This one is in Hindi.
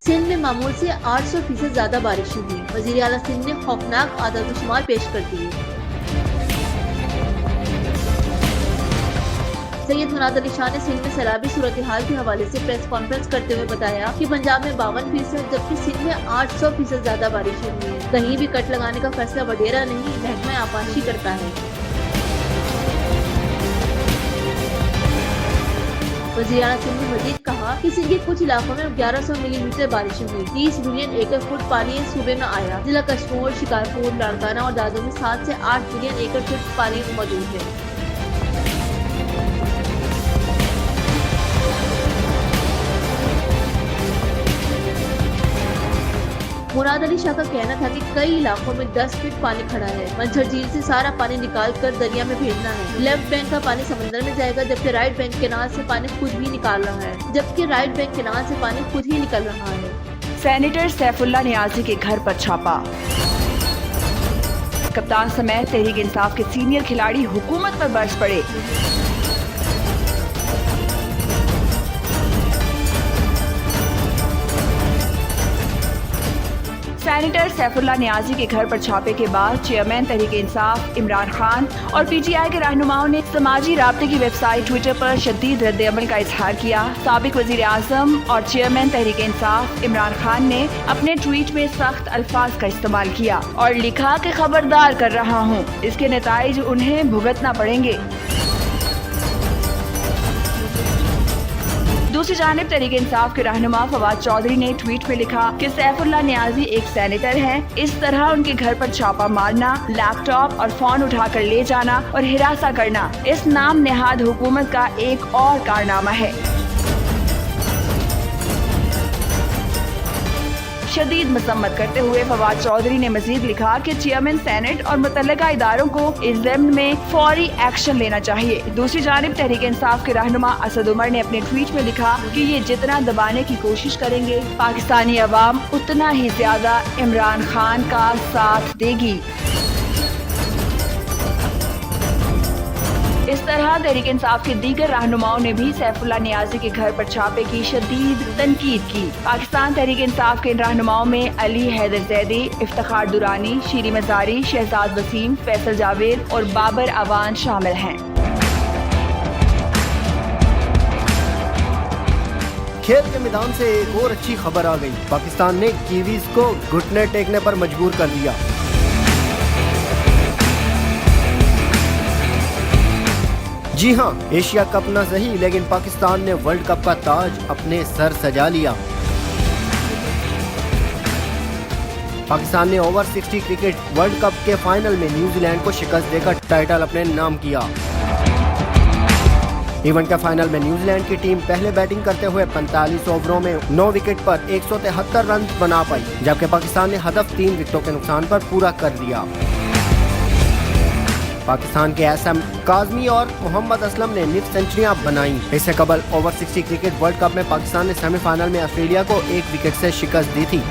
सिंध में मामूल से 800% ज्यादा बारिश हुई। वजीर आला सिंध ने खौफनाक आदात-ओ-शुमार पेश कर दिए। सैयद मुराद अली शाह ने सिंध में सैलाबी सूरत हाल के हवाले से प्रेस कॉन्फ्रेंस करते हुए बताया कि पंजाब में 52% जबकि सिंध में 800% ज्यादा बारिश हुई है। कहीं भी कट लगाने का फैसला वडेरा नहीं, महकमा आपाशी करता है। वज़ीर आला सिंध ने मजीद कहा कि सिंध के कुछ इलाकों में 1100 मिलीमीटर बारिश हुई। 30 बिलियन एकड़ फुट पानी इस सूबे में आया। जिला कश्मीर, शिकारपुर, लाड़काना और दादो में 7 से 8 बिलियन एकड़ फुट पानी मौजूद है। मुराद अली शाह का कहना था कि कई इलाकों में 10 फीट पानी खड़ा है। मंझर झील से सारा पानी निकाल कर दरिया में भेजना है। लेफ्ट बैंक का पानी समंदर में जाएगा, जबकि राइट बैंक केनाल से पानी खुद ही निकल रहा है। सेनेटर सैफुल्लाह नियाज़ी के घर पर छापा। कप्तान समेत तहरीक इंसाफ के सीनियर खिलाड़ी हुकूमत पर बरस पड़े। सेनेटर सैफुल्लाह नियाज़ी के घर पर छापे के बाद चेयरमैन तहरीक इंसाफ इमरान खान और पीटीआई के रहनुमाओं ने समाजी राब्ते की वेबसाइट ट्विटर पर शदीद रद्द-ए-अमल का इजहार किया। साबिक वजीर आजम और चेयरमैन तहरीक इंसाफ इमरान खान ने अपने ट्वीट में सख्त अल्फाज का इस्तेमाल किया और लिखा कि खबरदार कर रहा हूँ, इसके नताइज उन्हें भुगतना पड़ेंगे। दूसरी जानिब तहरीक इंसाफ के रहनुमा फवाद चौधरी ने ट्वीट में लिखा कि सैफुल्लाह नियाज़ी एक सेनेटर हैं। इस तरह उनके घर पर छापा मारना, लैपटॉप और फोन उठाकर ले जाना और हिरासा करना इस नाम नेहाद हुकूमत का एक और कारनामा है। शदीद मजम्मत करते हुए फवाद चौधरी ने मजीद लिखा कि चेयरमैन सेनेट और मुतल्लिका इदारों को इस ज़िम्न में फौरी एक्शन लेना चाहिए। दूसरी जानिब तहरीक इंसाफ के रहनुमा असद उमर ने अपने ट्वीट में लिखा कि ये जितना दबाने की कोशिश करेंगे, पाकिस्तानी अवाम उतना ही ज्यादा इमरान खान का साथ देगी। इस तरह तहरीक इंसाफ के दीगर रहनुमाओं ने भी सैफुल्लाह नियाज़ी के घर पर छापे की शदीद तनकीद की। पाकिस्तान तहरीक इंसाफ के रहनुमाओं में अली हैदर जैदी, इफ्तिखार दुरानी, शीरी मज़ारी, शहजाद वसीम, फैसल जावेद और बाबर अवान शामिल हैं। खेल के मैदान से एक और अच्छी खबर आ गई। पाकिस्तान ने कीवीज को घुटने टेकने पर मजबूर कर दिया। जी हां, एशिया कप न सही, लेकिन पाकिस्तान ने वर्ल्ड कप का ताज अपने सर सजा लिया। पाकिस्तान ने ओवर 60 क्रिकेट वर्ल्ड कप के फाइनल में न्यूजीलैंड को शिकस्त देकर टाइटल अपने नाम किया। इवेंट के फाइनल में न्यूजीलैंड की टीम पहले बैटिंग करते हुए 45 ओवरों में 9 विकेट पर 173 रन बना पाई, जबकि पाकिस्तान ने हदफ 3 विकेटों के नुकसान पर पूरा कर दिया। पाकिस्तान के एसएम काज़मी और मोहम्मद असलम ने निफ सेंचुरियां बनाई। इससे कबल ओवर 60 क्रिकेट वर्ल्ड कप में पाकिस्तान ने सेमीफाइनल में ऑस्ट्रेलिया को 1 विकेट से शिकस्त दी थी।